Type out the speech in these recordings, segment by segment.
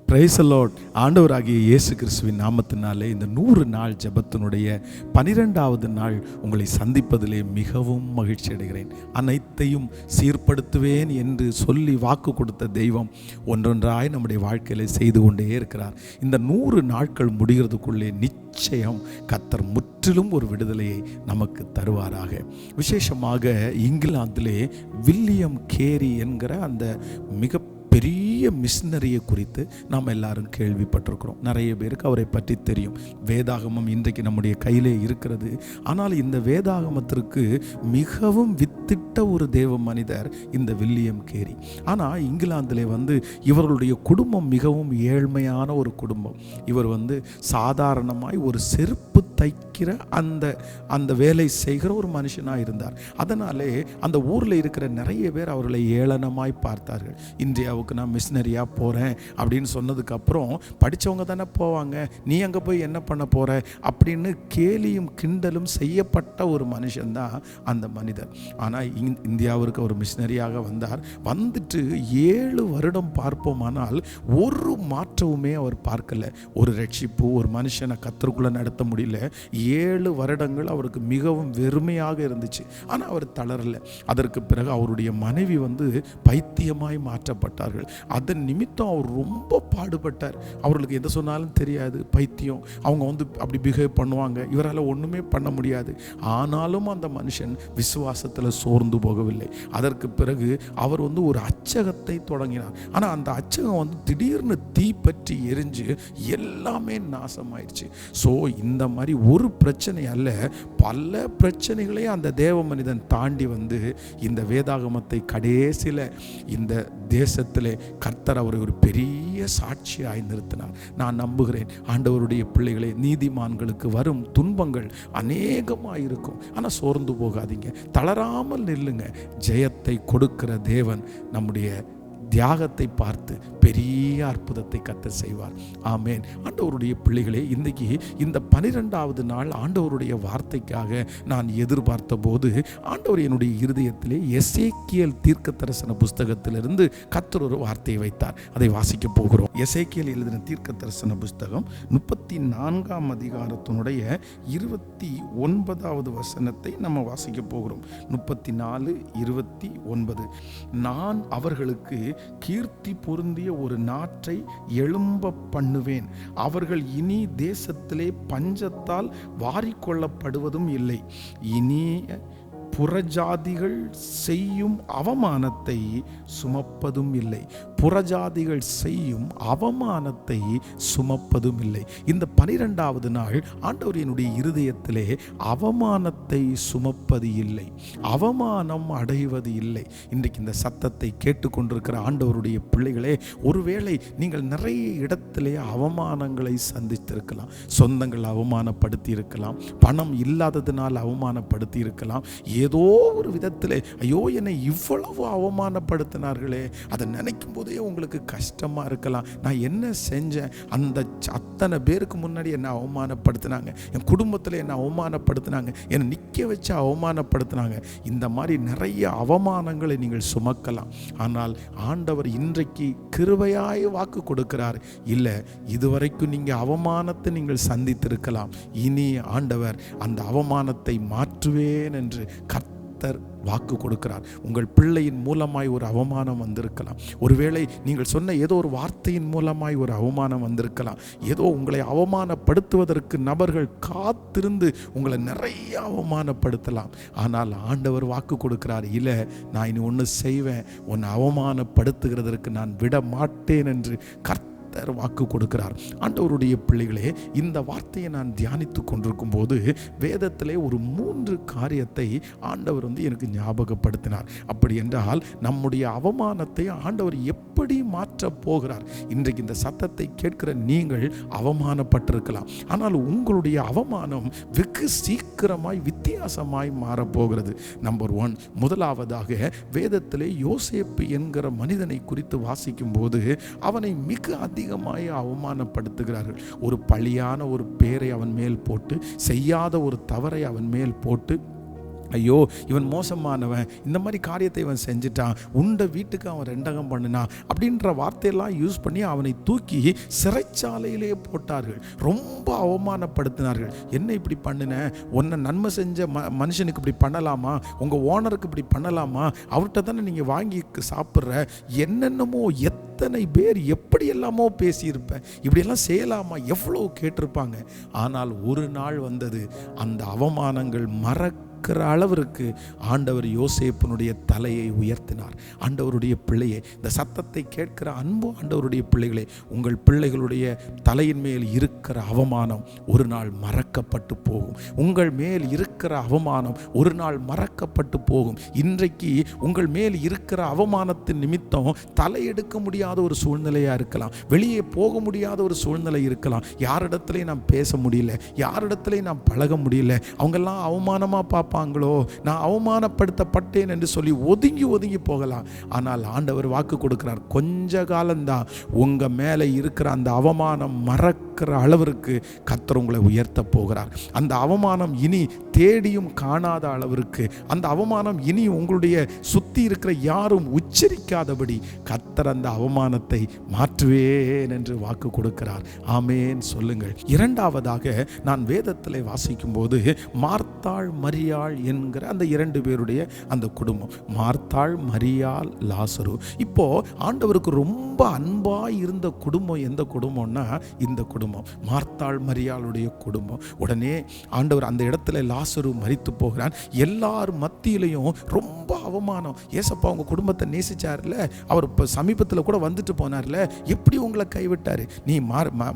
Praise the Lord. ஆண்டவராகிய இயேசு கிறிஸ்துவின் நாமத்தினாலே இந்த 100 நாள் ஜெபத்தினுடைய 12வது நாள் உங்களை சந்திப்பதிலே மிகவும் மகிழ்ச்சி அடைகிறேன். அனைத்தையும் சீர்படுத்துவேன் என்று சொல்லி வாக்கு கொடுத்த தெய்வம் ஒன்றொன்றாய் நம்முடைய வாழ்க்கையிலே செய்து கொண்டே இருக்கிறார். இந்த 100 நாட்கள் முடிகிறதுக்குள்ளே நிச்சயம் கர்த்தர் முற்றிலும் ஒரு விடுதலையை நமக்கு தருவாராக. விசேஷமாக இங்கிலாந்திலே வில்லியம் கேரி என்கிற அந்த மிக பெரிய மிஷனரியை குறித்து நாம் எல்லாரும் கேள்விப்பட்டிருக்கிறோம். நிறைய பேருக்கு அவரை பற்றி தெரியும். வேதாகமம் இன்றைக்கு நம்முடைய கையிலே இருக்கிறது. ஆனால் இந்த வேதாகமத்திற்கு மிகவும் வித்திட்ட ஒரு தேவ மனிதர் இந்த வில்லியம் கேரி. ஆனால் இங்கிலாந்திலே இவர்களுடைய குடும்பம் மிகவும் ஏழ்மையான ஒரு குடும்பம். இவர் சாதாரணமாய் ஒரு செருப்பு தைக்கிற அந்த வேலை செய்கிற ஒரு மனுஷனாக இருந்தார். அதனாலே அந்த ஊரில் இருக்கிற நிறைய பேர் அவர்களை ஏளனமாய் பார்த்தார்கள். இந்தியாவுக்கு நான் மிஷனரியாக போகிறேன் அப்படின்னு சொன்னதுக்கப்புறம் படித்தவங்க தானே போவாங்க, நீ அங்கே போய் என்ன பண்ண போகிற அப்படின்னு கேலியும் கிண்டலும் செய்யப்பட்ட ஒரு மனுஷன்தான் அந்த மனிதர். ஆனால் இந்தியாவிற்கு ஒரு மிஷனரியாக வந்தார். வந்துட்டு 7 வருடம் பார்ப்போமானால் ஒரு மாற்றமுமே அவர் பார்க்கல. ஒரு ரட்சிப்பு, ஒரு மனுஷனை கர்த்தருக்குள்ளே நடத்த முடியல. 7 வருடங்கள் அவருக்கு மிகவும் வெறுமையாக இருந்துச்சு. ஆனால் அவர் தளரல. அதற்கு பிறகு அவருடைய மனைவி பைத்தியமாய் மாற்றப்பட்டார்கள். அதன் நிமித்தம் அவர் ரொம்ப பாடுபட்டார். அவர்களுக்கு எதை சொன்னாலும் தெரியாது, பைத்தியம். அவங்க அப்படி பிஹேவ் பண்ணுவாங்க, இவரால் ஒன்றுமே பண்ண முடியாது. ஆனாலும் அந்த மனுஷன் விசுவாசத்தில் சோர்ந்து போகவில்லை. அதற்கு பிறகு அவர் ஒரு அச்சகத்தை தொடங்கினார். ஆனால் அந்த அச்சகம் திடீர்னு தீ பற்றி எரிஞ்சு எல்லாமே நாசமாயிடுச்சு. ஸோ இந்த மாதிரி ஒரு பிரச்சனை அல்ல, பல பிரச்சனைகளையும் அந்த தேவ மனிதன் தாண்டி இந்த வேதாகமத்தை கடைசியில் இந்த தேசத்திலே கர்த்தர் அவரை ஒரு பெரிய சாட்சியாய் நிறுத்தினார். நான் நம்புகிறேன் ஆண்டவருடைய பிள்ளைகளே, நீதிமான்களுக்கு வரும் துன்பங்கள் அநேகமாக இருக்கும். ஆனால் சோர்ந்து போகாதீங்க, தளராமல் நில்லுங்க. ஜெயத்தை கொடுக்கிற தேவன் நம்முடைய தியாகத்தை பார்த்து பெரிய அற்புதத்தை கர்த்தர் செய்வார். ஆமேன். ஆண்டவருடைய பிள்ளைகளே, இன்றைக்கு இந்த 12வது நாள் ஆண்டவருடைய வார்த்தைக்காக நான் எதிர்பார்த்த போது ஆண்டவர் என்னுடைய இருதயத்திலே எசேக்கியேல் தீர்க்கதரிசன புஸ்தகத்திலிருந்து கர்த்தர் ஒரு வார்த்தையை வைத்தார். அதை வாசிக்க போகிறோம். எசேக்கியேல் எழுதின தீர்க்கதரிசன புஸ்தகம் 34ஆம் அதிகாரத்தினுடைய 29வது வசனத்தை நம்ம வாசிக்க போகிறோம். 34:29. நான் அவர்களுக்கு கீர்த்தி பொருந்திய ஒரு நாட்டை எழும்ப பண்ணுவேன். அவர்கள் இனி தேசத்திலே பஞ்சத்தால் வாரிக்கொள்ளப்படுவதும் இல்லை. இனி புறஜாதிகள் செய்யும் அவமானத்தை சுமப்பதும் இல்லை. புறஜாதிகள் செய்யும் அவமானத்தை சுமப்பதும் இல்லை. இந்த 12வது நாள் ஆண்டவர் என்னுடைய இருதயத்திலே அவமானத்தை சுமப்பது இல்லை, அவமானம் அடைவது இல்லை. இன்றைக்கு இந்த சத்தத்தை கேட்டுக்கொண்டிருக்கிற ஆண்டவருடைய பிள்ளைகளே, ஒருவேளை நீங்கள் நிறைய இடத்திலே அவமானங்களை சந்தித்திருக்கலாம். சொந்தங்கள் அவமானப்படுத்தி இருக்கலாம், பணம் இல்லாததினால் அவமானப்படுத்தி இருக்கலாம். ஏதோ ஒரு விதத்தில் ஐயோ என்னை இவ்வளவு அவமானப்படுத்தினார்களே, அதை நினைக்கும் போதே உங்களுக்கு கஷ்டமா இருக்கலாம். நான் என்ன செஞ்சேன்? அத்தனை பேருக்கு முன்னாடி என்னை அவமானப்படுத்தினாங்க, என் குடும்பத்தில் என்னை அவமானப்படுத்தினாங்க, என்னை நிற்க வச்சு அவமானப்படுத்தினாங்க. இந்த மாதிரி நிறைய அவமானங்களை நீங்கள் சுமக்கலாம். ஆனால் ஆண்டவர் இன்றைக்கு கிருபையாய் வாக்கு கொடுக்கிறார். இல்லை, இதுவரைக்கும் நீங்கள் அவமானத்தை நீங்கள் சந்தித்திருக்கலாம். இனி ஆண்டவர் அந்த அவமானத்தை மாற்றுவேன் என்று கர்த்தர் வாக்கு கொடுக்கிறார். உங்கள் பிள்ளையின் மூலமாய் ஒரு அவமானம் வந்திருக்கலாம். ஒருவேளை நீங்கள் சொன்ன ஏதோ ஒரு வார்த்தையின் மூலமாய் ஒரு அவமானம் வந்திருக்கலாம். ஏதோ உங்களை அவமானப்படுத்துவதற்கு நபர்கள் காத்திருந்து உங்களை நிறைய அவமானப்படுத்தலாம். ஆனால் ஆண்டவர் வாக்கு கொடுக்கிறார், இல்லை, நான் இனி ஒன்று செய்வேன், உன்னை அவமானப்படுத்துகிறதற்கு நான் விட மாட்டேன் என்று கர்த்தர் வாக்கு கொடுக்கிறார். ஆண்டவருடைய பிள்ளைகளே, இந்த வார்த்தையை நான் தியானித்து கொண்டிருக்கும் போது வேதத்திலே ஒரு 3 காரியத்தை ஆண்டவர் எனக்கு ஞாபகப்படுத்தினார். அப்படி என்றால் நம்முடைய அவமானத்தை ஆண்டவர் எப்படி மாற்ற போகிறார்? இன்றைக்கு இந்த சத்தத்தை கேட்கிற நீங்கள் அவமானப்பட்டிருக்கலாம். ஆனால் உங்களுடைய அவமானம் வெகு சீக்கிரமாய் வித்தியாசமாய் மாறப்போகிறது. நம்பர் 1, முதலாவதாக வேதத்திலே யோசேப்பு என்கிற மனிதனை குறித்து வாசிக்கும் போது அவனை மிக அதிகமாய் அவமானப்படுத்துகிறார்கள். ஒரு பழியான ஒரு பேரை அவன் மேல் போட்டு, செய்யாத ஒரு தவறை அவன் மேல் போட்டு ஐயோ இவன் மோசமானவன், இந்த மாதிரி காரியத்தை இவன் செஞ்சுட்டான், உண்ட வீட்டுக்கு அவன் ரெண்டகம் பண்ணினான் அப்படின்ற வார்த்தையெல்லாம் யூஸ் பண்ணி அவனை தூக்கி சிறைச்சாலையிலே போட்டார்கள். ரொம்ப அவமானப்படுத்தினார்கள். என்ன இப்படி பண்ணின, உன்னை நன்மை செஞ்ச மனுஷனுக்கு இப்படி பண்ணலாமா, உங்கள் ஓனருக்கு இப்படி பண்ணலாமா, அவர்கிட்ட தானே நீங்கள் வாங்கி சாப்பிட்ற, என்னென்னமோ எத்தனை பேர் எப்படி எல்லாமோ பேசியிருப்பேன், இப்படியெல்லாம் செய்யலாமா, எவ்வளோ கேட்டிருப்பாங்க. ஆனால் ஒரு நாள் வந்தது, அந்த அவமானங்கள் மறக்கிற அளவிற்கு ஆண்டவர் யோசேப்பினுடைய தலையை உயர்த்தினார். ஆண்டவருடைய பிள்ளையே, இந்த சத்தத்தை கேட்கிற அன்பு ஆண்டவருடைய பிள்ளைகளே, உங்கள் பிள்ளைகளுடைய தலையின் மேல் இருக்கிற அவமானம் ஒரு நாள் மறக்கப்பட்டு போகும். உங்கள் மேல் இருக்கிற அவமானம் ஒரு நாள் மறக்கப்பட்டு போகும். இன்றைக்கு உங்கள் மேல் இருக்கிற அவமானத்தின் நிமித்தம் தலையெடுக்க முடியாத ஒரு சூழ்நிலையாக இருக்கலாம், வெளியே போக முடியாத ஒரு சூழ்நிலை இருக்கலாம். யாரிடத்துலையும் நாம் பேச முடியல, யாரிடத்துலையும் நாம் பழக முடியல, அவங்கெல்லாம் அவமானமாக பார்ப்பாங்களோ, நான் அவமானப்படுத்தப்பட்டேன் என்று சொல்லி ஒதுங்கி ஒதுங்கி போகலாம். ஆனால் ஆண்டவர் வாக்கு கொடுக்கிறார், கொஞ்ச காலம்தான், உங்கள் மேலே இருக்கிற அந்த அவமானம் மறக்கிற அளவிற்கு கர்த்தர் உங்களை உயர்த்த போகிறார். அந்த அவமானம் இனி தேடியும் காணாத அளவிற்கு, அந்த அவமானம் இனி உங்களுடைய சுற்றி இருக்கிற யாரும் உச்சரிக்காதபடி கர்த்தர் அந்த அவமானத்தை மாற்றுவேன் என்று வாக்கு கொடுக்கிறார். ஆமேன் சொல்லுங்கள். இரண்டாவதாக நான் வேதத்தில் வாசிக்கும் போது மார்த்தாள் மரியாள் என்கிற அந்த 2 பேருடைய அந்த குடும்பம், மார்த்தாள் மரியாள் லாசரு. இப்போ ஆண்டவருக்கு ரொம்ப அன்பாய் இருந்த குடும்பம் எந்த குடும்பம்னா இந்த குடும்பம், மார்த்தாள் மரியாளுடைய குடும்பம். உடனே ஆண்டவர் அந்த இடத்துல லாசரு மரித்து போகிறான். எல்லார் மத்தியிலையும் ரொம்ப அவமானம். ஏசப்பா உங்க குடும்பத்தை நேசிச்சார்ல, அவர் இப்போ சமீபத்தில் கூட வந்துட்டு போனார்ல, எப்படி உங்களை கைவிட்டாரு, நீ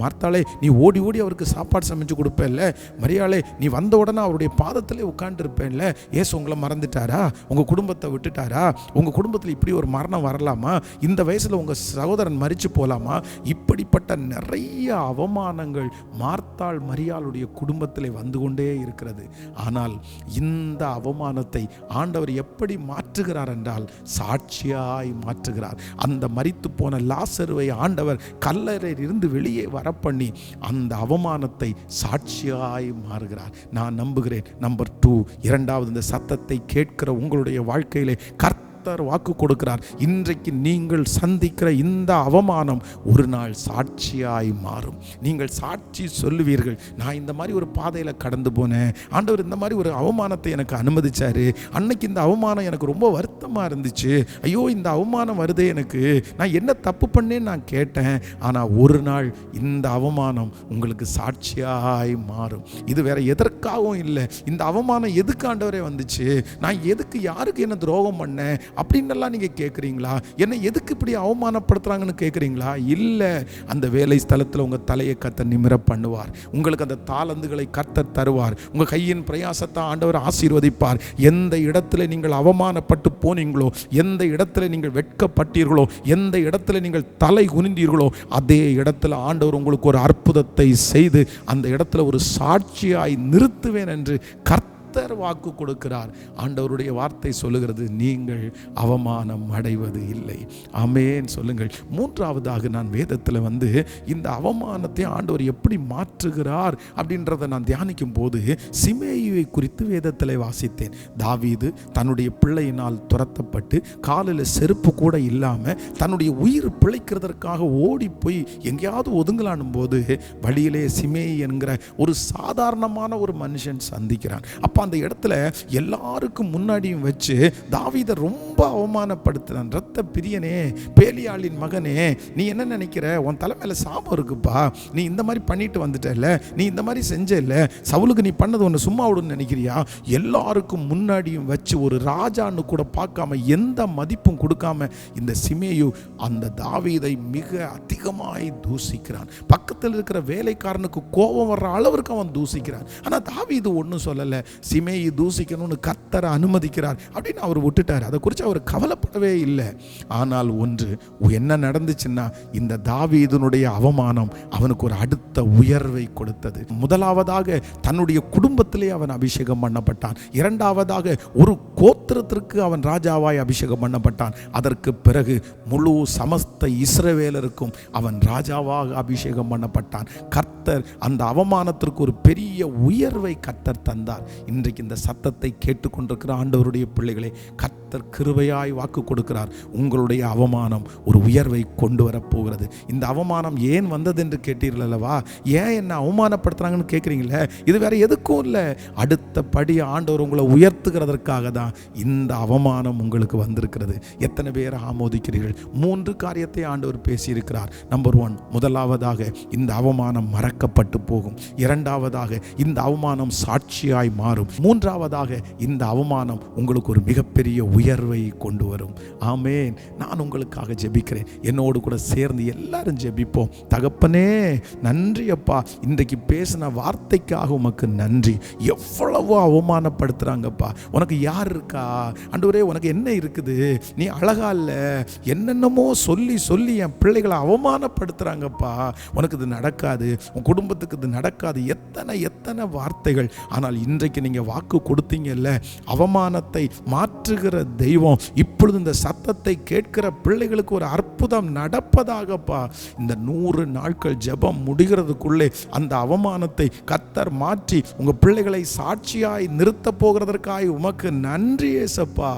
மார்த்தாளே நீ ஓடி ஓடி அவருக்கு சாப்பாடு சமைச்சு கொடுப்பேன்ல, மரியாளே நீ வந்த உடனே அவருடைய பாதத்திலே உட்கார்ந்துருப்பேன்ல, ஏசு உங்களை மறந்துட்டாரா, உங்கள் குடும்பத்தை விட்டுட்டாரா, உங்கள் குடும்பத்தில் இப்படி ஒரு மரணம் வரலாமா, இந்த வயசில் உங்கள் சகோதரன் மரிச்சு போகலாமா, இப்படிப்பட்ட நிறைய அவமானங்கள் மார்த்தாள் மரியாளுடைய குடும்பத்திலே வந்து கொண்டே இருக்கிறது. ஆனால் இந்த அவமானத்தை ஆண்டவர் எப்படி மாற்றுகிறார் என்றால் சாட்சியாய் மாற்றுகிறார். அந்த மரித்து போன லாசருவை ஆண்டவர் கல்லறையில் இருந்து வெளியே வரப்பண்ணி அந்த அவமானத்தை சாட்சியாய் மாறுகிறார். நான் நம்புகிறேன். நம்பர் 2, இரண்டாவது, இந்த சத்தத்தை கேட்கிற உங்களுடைய வாழ்க்கையிலே வாக்கு கொடுக்கிறார். இன்றைக்கு நீங்கள் சந்திக்கிற இந்த அவமானம் ஒரு நாள் சாட்சியாய் மாறும். நீங்கள் சாட்சி சொல்லுவீர்கள், நான் இந்த மாதிரி ஒரு பாதையில் கடந்து போனேன், ஆண்டவர் இந்த மாதிரி ஒரு அவமானத்தை எனக்கு அனுமதிச்சாரு, அன்னைக்கு இந்த அவமானம் எனக்கு ரொம்ப வருத்தமாக இருந்துச்சு, ஐயோ இந்த அவமானம் வருதே, எனக்கு நான் என்ன தப்பு பண்ணேன்னு நான் கேட்டேன். ஆனால் ஒரு நாள் இந்த அவமானம் உங்களுக்கு சாட்சியாய் மாறும். இது வேற எதற்காகவும் இல்லை, இந்த அவமானம் எதுக்கு ஆண்டவரே வந்துச்சு, நான் எதுக்கு யாருக்கு என்ன துரோகம் பண்ணேன் அப்படின்னெல்லாம் நீங்கள் கேட்குறீங்களா, என்னை எதுக்கு இப்படி அவமானப்படுத்துகிறாங்கன்னு கேட்குறீங்களா? இல்லை, அந்த வேலை ஸ்தலத்தில் உங்கள் தலையை கர்த்தர் நிமிர பண்ணுவார். உங்களுக்கு அந்த தாளந்துகளை கர்த்தர் தருவார். உங்கள் கையின் பிரயாசத்தை ஆண்டவர் ஆசீர்வதிப்பார். எந்த இடத்துல நீங்கள் அவமானப்பட்டு போனீங்களோ, எந்த இடத்துல நீங்கள் வெட்கப்பட்டீர்களோ, எந்த இடத்துல நீங்கள் தலை குனிந்தீர்களோ, அதே இடத்துல ஆண்டவர் உங்களுக்கு ஒரு அற்புதத்தை செய்து அந்த இடத்துல ஒரு சாட்சியாய் நிறுத்துவேன் என்று கர்த்தர் வாக்கு கொடுக்கிறார். ஆண்டவருடைய வார்த்தை சொல்லுகிறது, நீங்கள் அவமானம் அடைவது இல்லை. ஆமென் சொல்லுங்கள். மூன்றாவதாக நான் வேதத்தில் இந்த அவமானத்தை ஆண்டவர் எப்படி மாற்றுகிறார் அப்படின்றத நான் தியானிக்கும் போது சிமேயியை குறித்து வேதத்தில் வாசித்தேன். தாவீது தன்னுடைய பிள்ளையினால் துரத்தப்பட்டு காலில் செருப்பு கூட இல்லாமல் தன்னுடைய உயிர் பிழைக்கிறதற்காக ஓடி போய் எங்கேயாவது ஒதுங்கலானும் போது வழியிலே சிமேயி என்கிற ஒரு சாதாரணமான ஒரு மனுஷன் சந்திக்கிறான். அப்போ அந்த இடத்துல எல்லாருக்கும் முன்னாடியும் வச்சு தாவீதை ரொம்ப அவமானப்படுத்தினான். ரத்த பிரியனே, பேலியாளின் மகனே, நீ என்ன நினைக்கிற, உன் தலைமையில சாபம் இருக்குப்பா, நீ இந்த மாதிரி பண்ணிட்டு வந்துட்டல, நீ இந்த மாதிரி செஞ்சல, சவுலுக்கு நீ பண்ணது ஒன்று சும்மா விடுன்னு நினைக்கிறியா? எல்லாருக்கும் முன்னாடியும் வச்சு ஒரு ராஜான்னு கூட பார்க்காம எந்த மதிப்பும் கொடுக்காம இந்த சிமேயு அந்த தாவீதை மிக அதிகமாய் தூசிக்கிறான். பக்கத்தில் இருக்கிற வேலைக்காரனுக்கு கோபம் வர்ற அளவிற்கு அவன் தூசிக்கிறான். ஆனால் தாவீது ஒன்றும் சொல்லலை, சிமேயி தூசிக்கணும்னு கர்த்தர் அனுமதிக்கிறார் அப்படின்னு அவர் விட்டுட்டார். அதை குறித்து அவர் கவலைப்படவே இல்லை. ஆனால் ஒன்று என்ன நடந்துச்சுன்னா, இந்த தாவீதுனுடைய அவமானம் அவனுக்கு ஒரு அடுத்த உயர்வை கொடுத்தது. முதலாவதாக தன்னுடைய குடும்பத்திலே அவன் அபிஷேகம் பண்ணப்பட்டான். இரண்டாவதாக ஒரு கோத்திரத்திற்கு அவன் ராஜாவாய் அபிஷேகம் பண்ணப்பட்டான். அதற்கு பிறகு முழு சமஸ்த இஸ்ரவேலருக்கும் அவன் ராஜாவாக அபிஷேகம் பண்ணப்பட்டான். கர்த்தர் அந்த அவமானத்திற்கு ஒரு பெரிய உயர்வை கர்த்தர் தந்தார். இன்றைக்கு இந்த சத்தத்தை கேட்டுக்கொண்டிருக்கிற ஆண்டவருடைய பிள்ளைகளே, கர்த்தர் கிருபையாய் வாக்கு கொடுக்கிறார். உங்களுடைய அவமானம் ஒரு உயர்வை கொண்டு வரப்போகிறது. இந்த அவமானம் ஏன் வந்தது என்று கேட்டீர்கள் அல்லவா? ஏன் என்ன அவமானப்படுத்துறாங்கன்னு கேட்குறீங்களே, இது வேற எதுக்கும் இல்லை. அடுத்த படி ஆண்டவர் உங்களை உயர்த்துகிறதற்காக தான் இந்த அவமானம் உங்களுக்கு வந்திருக்கிறது. எத்தனை பேர் ஆமோதிக்கிறீர்கள்? 3 காரியத்தை ஆண்டவர் பேசியிருக்கிறார். நம்பர் 1, முதலாவதாக இந்த அவமானம் மறக்கப்பட்டு போகும். இரண்டாவதாக இந்த அவமானம் சாட்சியாய் மாறும். மூன்றாவதாக இந்த அவமானம் உங்களுக்கு ஒரு மிகப்பெரிய உயர்வை கொண்டு வரும். ஆமேன். நான் உங்களுக்காக ஜெபிக்கிறேன். என்னோடு கூட சேர்ந்து எல்லாரும் ஜெபிப்போம். தகப்பனே, நன்றி அப்பா, இன்றைக்கு பேசின வார்த்தைக்காக உமக்கு நன்றி. எவ்வளவோ அவமானப்படுத்துறாங்கப்பா. உனக்கு யார் இருக்கா ஆண்டவரே? உனக்கு என்ன இருக்குது? நீ அழகா இல்ல, என்னென்னமோ சொல்லி சொல்லி என் பிள்ளைகளை அவமானப்படுத்துறாங்கப்பா. உனக்கு இது நடக்காது, உன் குடும்பத்துக்கு இது நடக்காது, எத்தனை வார்த்தைகள். ஆனால் இன்றைக்கு நீங்க வாக்கு கொடுத்தீங்கல்ல, அவமானத்தை மாற்றுகிற தெய்வம் இப்பொழுது இந்த சத்தத்தை கேட்கிற பிள்ளைகளுக்கு ஒரு அற்புதம் நடப்பதாகப்பா. இந்த 100 நாட்கள் ஜெபம் முடிகிறதுக்குள்ளே அந்த அவமானத்தை கர்த்தர் மாற்றி உங்க பிள்ளைகளை சாட்சியாய் நிறுத்த போகிறதற்காய் உமக்கு நன்றி ஏசப்பா.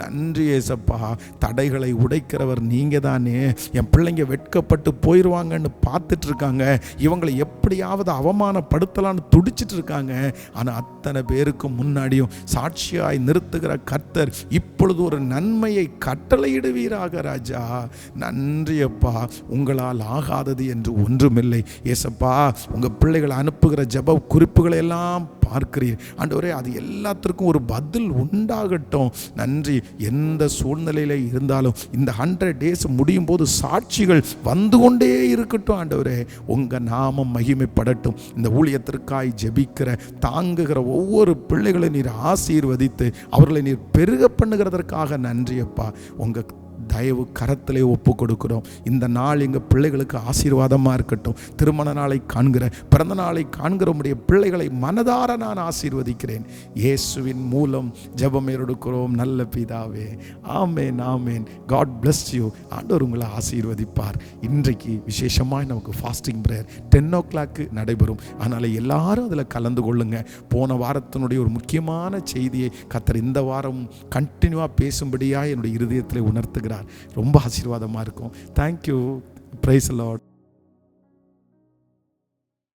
நன்றி ஏசப்பா. தடைகளை உடைக்கிறவர் நீங்க தானே. என் பிள்ளைங்க வெட்கப்பட்டு போயிடுவாங்கன்னு பார்த்துட்டு இருக்காங்க, இவங்களை எப்படியாவது அவமானப்படுத்தலான்னு துடிச்சிட்டு இருக்காங்க. ஆனால் அத்தனை பேருக்கு முன்னாடியும் சாட்சியாய் நிறுத்துகிற கர்த்தர் இப்பொழுது ஒரு நன்மையை கட்டளையிடுவீராக ராஜா. நன்றி அப்பா. உங்களால் ஆகாதது என்று ஒன்றுமில்லை ஏசப்பா. உங்க பிள்ளைகளை அனுப்புகிற ஜெப குறிப்புகளை எல்லாம் பார்க்கிறீர் ஆண்டவரே. அது எல்லாத்திற்கும் ஒரு பதில் உண்டாகட்டும். நன்றி. எந்த சூழ்நிலையில இருந்தாலும் இந்த 100 days முடியும் போது சாட்சிகள் வந்து கொண்டே இருக்கட்டும் ஆண்டவரே. உங்க நாமம் மகிமைப்படட்டும். இந்த ஊழியத்திற்காய் ஜெபிக்கிற தாங்குகிற ஒவ்வொரு பிள்ளைகளை நீர் ஆசீர்வதித்து அவர்களை நீர் பெருக பண்ணுகிறதற்காக நன்றி அப்பா. உங்க தயவு கரத்திலே ஒப்பு கொடுக்கிறோம். இந்த நாள் எங்கள் பிள்ளைகளுக்கு ஆசீர்வாதமாக இருக்கட்டும். திருமண நாளை காண்கிற, பிறந்த நாளை காண்கிற உடைய பிள்ளைகளை மனதார நான் ஆசீர்வதிக்கிறேன். இயேசுவின் மூலம் ஜெபம் எடுக்கிறோம் நல்ல பிதாவே. ஆமேன், ஆமேன். God bless you. ஆண்டவர் உங்களை ஆசீர்வதிப்பார். இன்றைக்கு விசேஷமாக நமக்கு ஃபாஸ்டிங் பிரேயர் 10 o'clock நடைபெறும். அதனால் எல்லாரும் அதில் கலந்து கொள்ளுங்க. போன வாரத்தினுடைய ஒரு முக்கியமான செய்தியை கர்த்தர் இந்த வாரம் கண்டினியூவாக பேசும்படியாக என்னுடைய இருதயத்தில் உணர்த்துகிறார். ரொம்ப ஆசீர்வாதமாக இருக்கும். தேங்க்யூ. Praise the Lord.